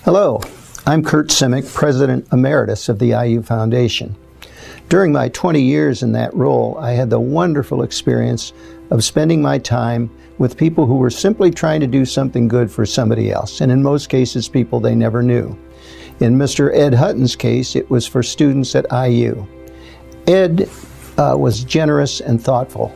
Hello, I'm Kurt Simic, President Emeritus of the IU Foundation. During my 20 years in that role, I had the wonderful experience of spending my time with people who were simply trying to do something good for somebody else, and in most cases, people they never knew. In Mr. Ed Hutton's case, it was for students at IU. Ed was a generous and thoughtful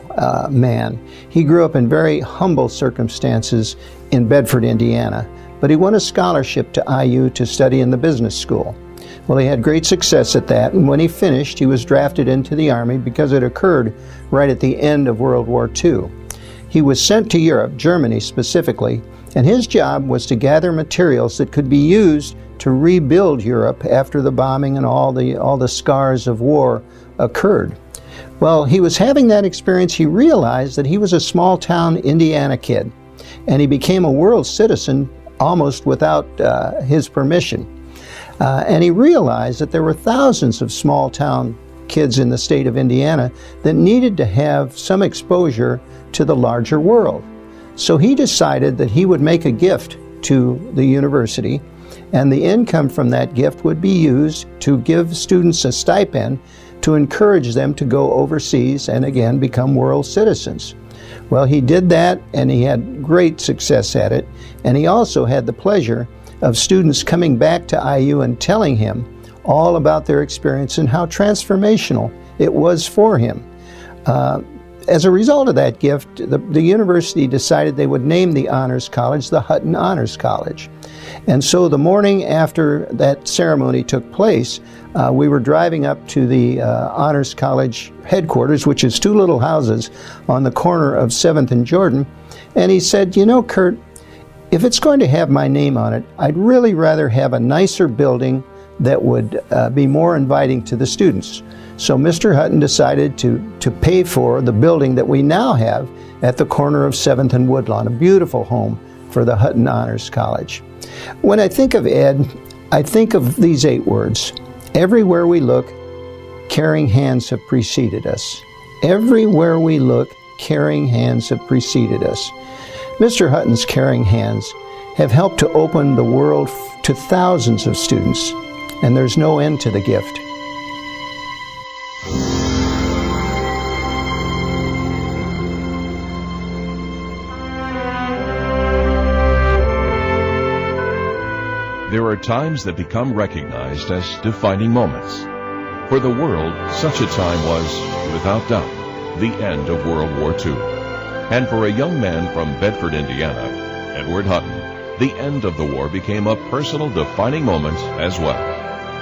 man. He grew up in very humble circumstances in Bedford, Indiana, but he won a scholarship to IU to study in the business school. Well, he had great success at that, and when he finished, he was drafted into the Army because it occurred right at the end of World War II. He was sent to Europe, Germany specifically, and his job was to gather materials that could be used to rebuild Europe after the bombing and all the scars of war occurred. Well, he was having that experience. He realized that he was a small-town Indiana kid, and he became a world citizen almost without his permission. And he realized that there were thousands of small-town kids in the state of Indiana that needed to have some exposure to the larger world. So he decided that he would make a gift to the university, and the income from that gift would be used to give students a stipend to encourage them to go overseas and again become world citizens. Well, he did that, and he had great success at it, and he also had the pleasure of students coming back to IU and telling him all about their experience and how transformational it was for him. As a result of that gift, the university decided they would name the Honors College the Hutton Honors College. And so the morning after that ceremony took place, we were driving up to the Honors College headquarters, which is two little houses on the corner of 7th and Jordan. And he said, "You know, Kurt, if it's going to have my name on it, I'd really rather have a nicer building that would be more inviting to the students." So Mr. Hutton decided to pay for the building that we now have at the corner of 7th and Woodlawn, a beautiful home for the Hutton Honors College. When I think of Ed, I think of these 8 words. Everywhere we look, caring hands have preceded us. Everywhere we look, caring hands have preceded us. Mr. Hutton's caring hands have helped to open the world to thousands of students, and there's no end to the gift. There are times that become recognized as defining moments. For the world, such a time was, without doubt, the end of World War II. And for a young man from Bedford, Indiana, Edward Hutton, the end of the war became a personal defining moment as well.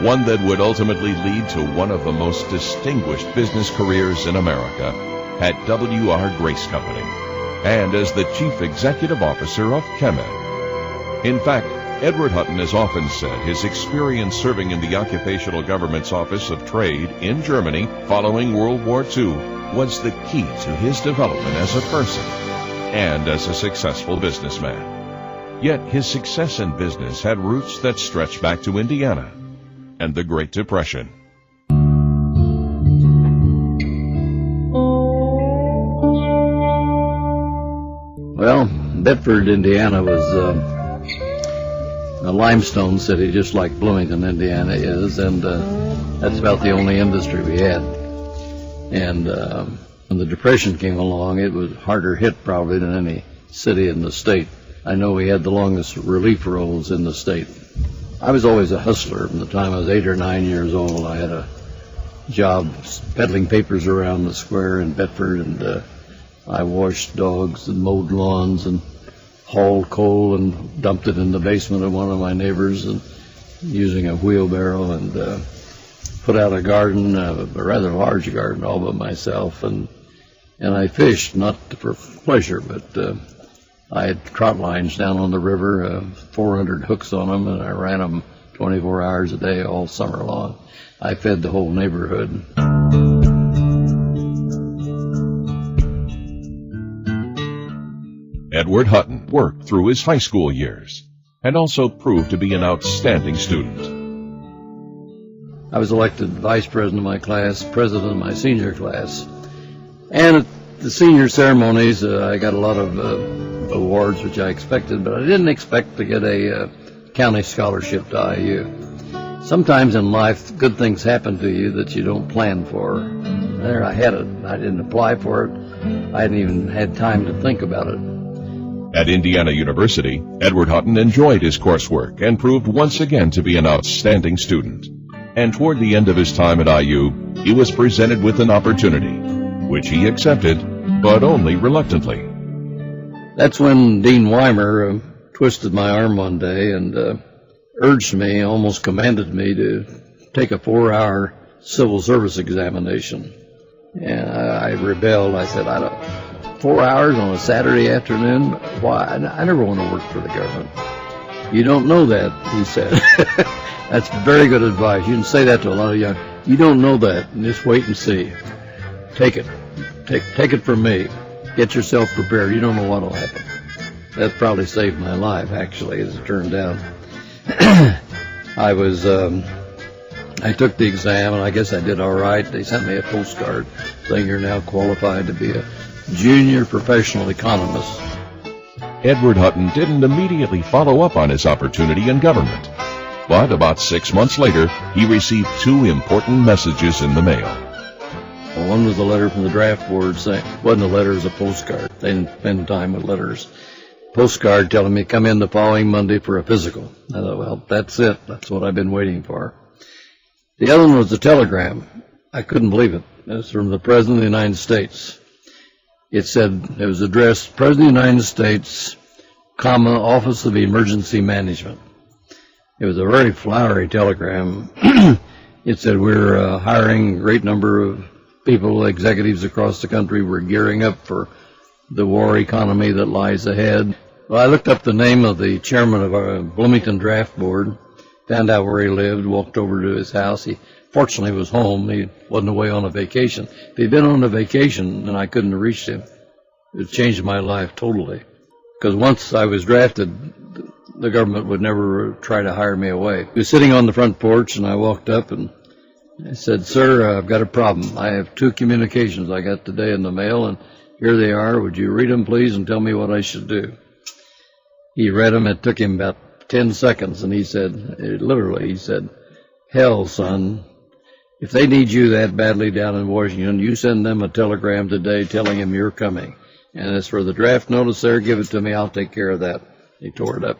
One that would ultimately lead to one of the most distinguished business careers in America at W.R. Grace Company, and as the Chief Executive Officer of Chemed. In fact, Edward Hutton has often said his experience serving in the Occupational Government's Office of Trade in Germany following World War II was the key to his development as a person and as a successful businessman. Yet his success in business had roots that stretched back to Indiana and the Great Depression. Well, Bedford, Indiana was a limestone city, just like Bloomington, Indiana is, and that's about the only industry we had. And when the Depression came along, it was harder hit probably than any city in the state. I know we had the longest relief rolls in the state. I was always a hustler from the time I was 8 or 9 years old. I had a job peddling papers around the square in Bedford, and I washed dogs and mowed lawns and hauled coal and dumped it in the basement of one of my neighbors, and using a wheelbarrow, and put out a garden, a rather large garden, all by myself, and I fished, not for pleasure, but I had trot lines down on the river, 400 hooks on them, and I ran them 24 hours a day all summer long. I fed the whole neighborhood. Edward Hutton worked through his high school years and also proved to be an outstanding student. I was elected vice president of my class, president of my senior class, and at the senior ceremonies I got a lot of awards, which I expected, but I didn't expect to get a county scholarship to IU. Sometimes in life, good things happen to you that you don't plan for. There I had it. I didn't apply for it. I hadn't even had time to think about it. At Indiana University, Edward Hutton enjoyed his coursework and proved once again to be an outstanding student. And toward the end of his time at IU, he was presented with an opportunity, which he accepted, but only reluctantly. That's when Dean Weimer twisted my arm one day and urged me, almost commanded me to take a 4-hour civil service examination. And I rebelled. I said, 4 hours on a Saturday afternoon? Why? I never want to work for the government. You don't know that, he said. That's very good advice. You can say that to a lot of young. You don't know that. Just wait and see. Take it. Take it from me. Get yourself prepared. You don't know what will happen. That probably saved my life, actually, as it turned out. I took the exam, and I guess I did all right. They sent me a postcard saying you're now qualified to be a junior professional economist. Edward Hutton didn't immediately follow up on his opportunity in government. But about 6 months later, he received 2 important messages in the mail. Well, one was a letter from the draft board saying, it wasn't a letter, it was a postcard. They didn't spend time with letters. Postcard telling me come in the following Monday for a physical. I thought, well, that's it. That's what I've been waiting for. The other one was a telegram. I couldn't believe it. It was from the President of the United States. It said, it was addressed, President of the United States, Office of Emergency Management. It was a very flowery telegram. It said, we're hiring a great number of people, executives across the country. We're gearing up for the war economy that lies ahead. Well, I looked up the name of the chairman of our Bloomington draft board, found out where he lived, walked over to his house. He fortunately was home. He wasn't away on a vacation. If he'd been on a vacation and I couldn't have reached him, it changed my life totally. Because once I was drafted, the government would never try to hire me away. He was sitting on the front porch, and I walked up and I said, sir, I've got a problem. I have 2 communications I got today in the mail, and here they are. Would you read them, please, and tell me what I should do? He read them. It took him about 10 seconds, and he said, literally, he said, hell, son, if they need you that badly down in Washington, you send them a telegram today telling them you're coming. And as for the draft notice there, give it to me. I'll take care of that. He tore it up.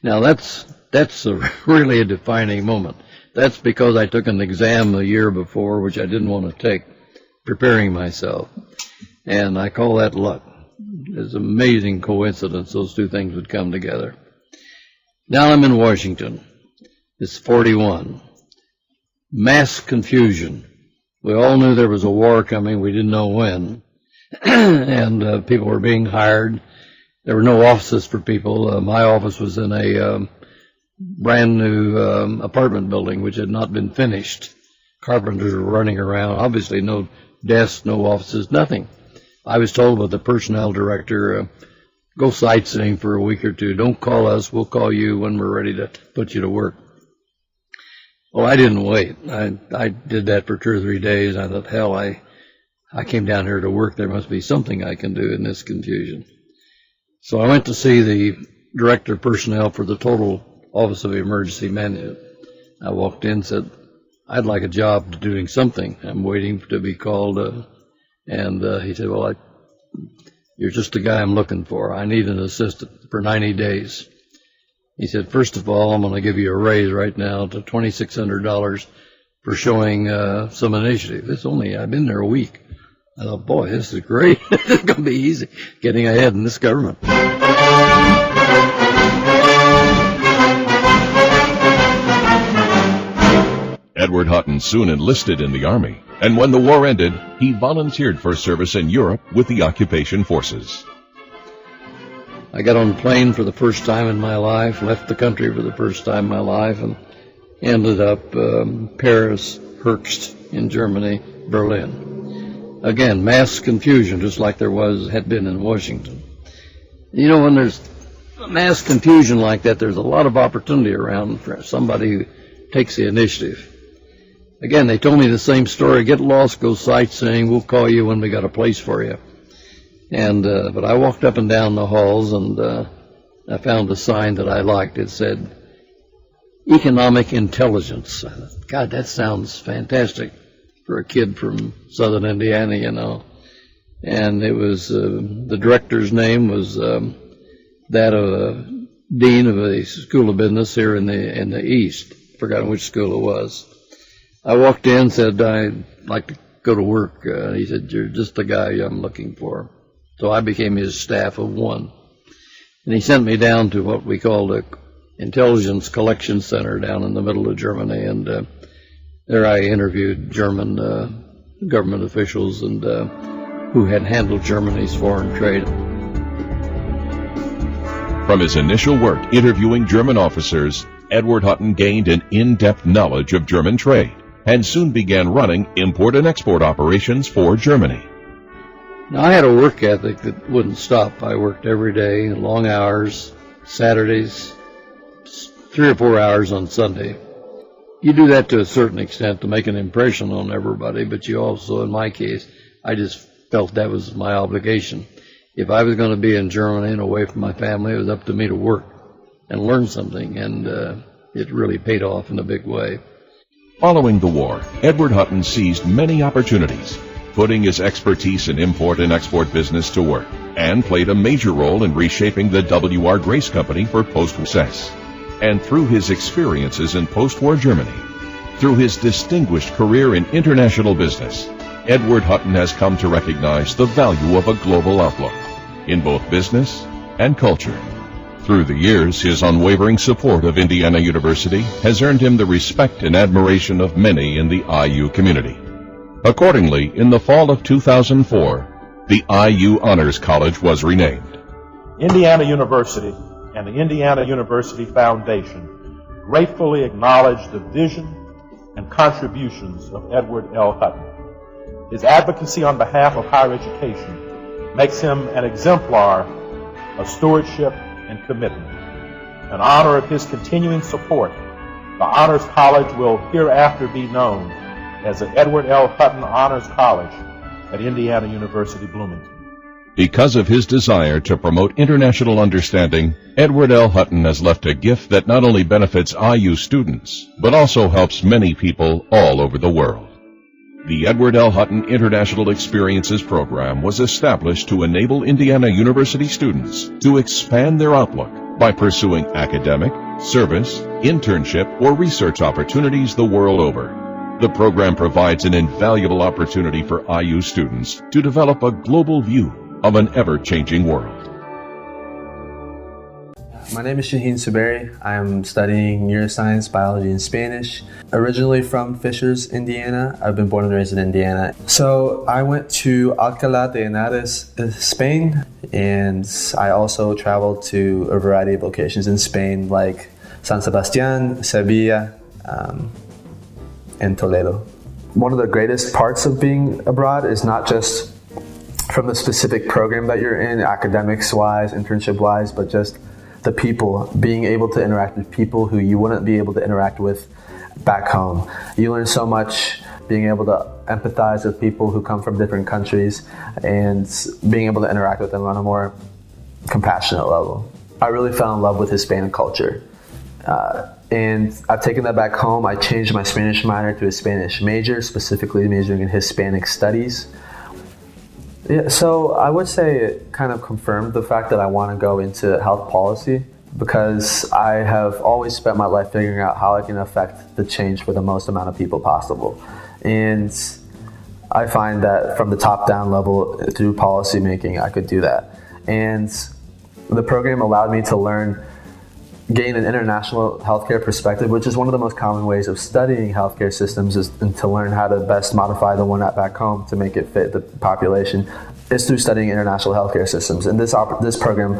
Now, that's really a defining moment. That's because I took an exam a year before, which I didn't want to take, preparing myself. And I call that luck. It's an amazing coincidence those 2 things would come together. Now I'm in Washington. It's 41. Mass confusion. We all knew there was a war coming. We didn't know when. And people were being hired. There were no offices for people. My office was in a brand new apartment building which had not been finished. Carpenters were running around. Obviously no desks, no offices, nothing. I was told by the personnel director, go sightseeing for a week or 2. Don't call us. We'll call you when we're ready to put you to work. Well, I didn't wait. I did that for 2 or 3 days. I thought, hell, I came down here to work. There must be something I can do in this confusion. So I went to see the director of personnel for the total Office of Emergency Management. I walked in and said, I'd like a job doing something. I'm waiting to be called. And he said, well, you're just the guy I'm looking for. I need an assistant for 90 days. He said, first of all, I'm going to give you a raise right now to $2,600 for showing some initiative. I've been there a week. I thought, boy, this is great. It's going to be easy getting ahead in this government. Edward Hutton soon enlisted in the Army, and when the war ended, he volunteered for service in Europe with the occupation forces. I got on a plane for the first time in my life, left the country for the first time in my life, and ended up Paris, Höchst in Germany, Berlin. Again, mass confusion, just like had been in Washington. You know, when there's mass confusion like that, there's a lot of opportunity around for somebody who takes the initiative. Again, they told me the same story. Get lost, go sightseeing. We'll call you when we got a place for you. And but I walked up and down the halls, and I found a sign that I liked. It said, economic intelligence. I thought, God, that sounds fantastic for a kid from southern Indiana, you know. And it was, the director's name was that of a dean of a school of business here in the East. Forgotten which school it was. I walked in, said, I'd like to go to work. He said, you're just the guy I'm looking for. So I became his staff of one. And he sent me down to what we called a intelligence collection center down in the middle of Germany. And there I interviewed German government officials and who had handled Germany's foreign trade. From his initial work interviewing German officers, Edward Hutton gained an in-depth knowledge of German trade and soon began running import and export operations for Germany. Now, I had a work ethic that wouldn't stop. I worked every day, long hours, Saturdays, 3 or 4 hours on Sunday. You do that to a certain extent to make an impression on everybody, but you also, in my case, I just felt that was my obligation. If I was going to be in Germany and away from my family, it was up to me to work and learn something, and it really paid off in a big way. Following the war, Edward Hutton seized many opportunities, putting his expertise in import and export business to work, and played a major role in reshaping the W.R. Grace Company for post-war success. And through his experiences in post-war Germany, through his distinguished career in international business, Edward Hutton has come to recognize the value of a global outlook in both business and culture. Through the years, his unwavering support of Indiana University has earned him the respect and admiration of many in the IU community. Accordingly, in the fall of 2004, the IU Honors College was renamed. Indiana University and the Indiana University Foundation gratefully acknowledge the vision and contributions of Edward L. Hutton. His advocacy on behalf of higher education makes him an exemplar of stewardship and commitment. In honor of his continuing support, the Honors College will hereafter be known as the Edward L. Hutton Honors College at Indiana University, Bloomington. Because of his desire to promote international understanding, Edward L. Hutton has left a gift that not only benefits IU students, but also helps many people all over the world. The Edward L. Hutton International Experiences Program was established to enable Indiana University students to expand their outlook by pursuing academic, service, internship, or research opportunities the world over. The program provides an invaluable opportunity for IU students to develop a global view of an ever-changing world. My name is Shaheen Suberi. I'm studying neuroscience, biology, and Spanish. Originally from Fishers, Indiana. I've been born and raised in Indiana. So I went to Alcalá de Henares, Spain, and I also traveled to a variety of locations in Spain, like San Sebastián, Sevilla, and Toledo. One of the greatest parts of being abroad is not just from the specific program that you're in, academics-wise, internship-wise, but just the people, being able to interact with people who you wouldn't be able to interact with back home. You learn so much being able to empathize with people who come from different countries and being able to interact with them on a more compassionate level. I really fell in love with Hispanic culture. And I've taken that back home. I changed my Spanish minor to a Spanish major, specifically majoring in Hispanic studies. Yeah, so I would say it kind of confirmed the fact that I want to go into health policy, because I have always spent my life figuring out how I can affect the change for the most amount of people possible. And I find that from the top-down level through policy making, I could do that. And the program allowed me to gain an international healthcare perspective, which is one of the most common ways of studying healthcare systems, and to learn how to best modify the one back home to make it fit the population, is through studying international healthcare systems. And this program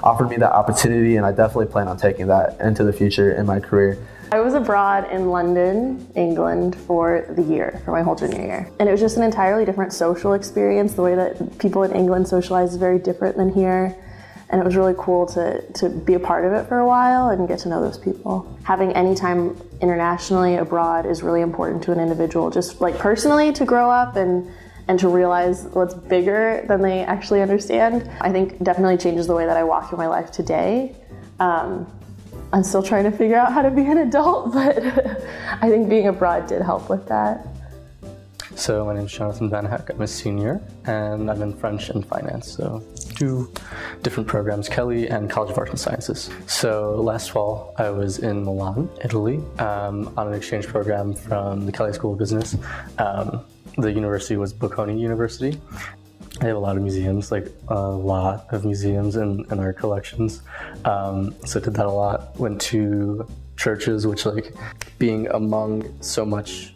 offered me that opportunity, and I definitely plan on taking that into the future in my career. I was abroad in London, England for the year, for my whole junior year. And it was just an entirely different social experience. The way that people in England socialize is very different than here. And it was really cool to be a part of it for a while and get to know those people. Having any time internationally abroad is really important to an individual, just like personally to grow up and and to realize what's bigger than they actually understand, I think definitely changes the way that I walk through my life today. I'm still trying to figure out how to be an adult, but I think being abroad did help with that. So my name is Jonathan Van Heck. I'm a senior, and I'm in French and Finance, so 2 different programs, Kelly and College of Arts and Sciences. So last fall, I was in Milan, Italy, on an exchange program from the Kelly School of Business. The university was Bocconi University. They have a lot of museums, like a lot of museums in our collections. So did that a lot. Went to churches, which, like, being among so much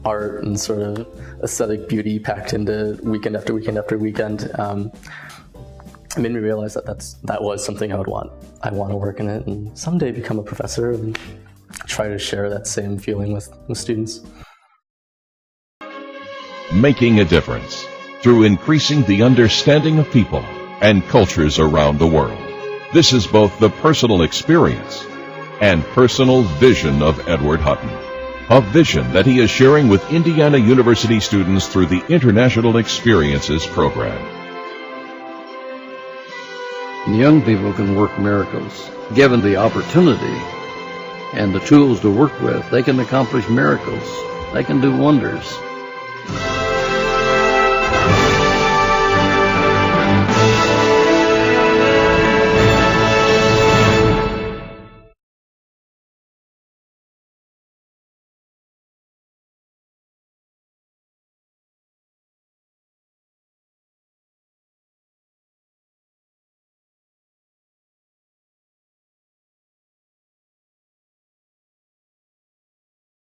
art and sort of aesthetic beauty packed into weekend after weekend after weekend, it made me realize that was something I would want. I want to work in it and someday become a professor and try to share that same feeling with students. Making a difference through increasing the understanding of people and cultures around the world. This is both the personal experience and personal vision of Edward Hutton. A vision that he is sharing with Indiana University students through the International Experiences program. Young people can work miracles. Given the opportunity and the tools to work with, they can accomplish miracles. They can do wonders.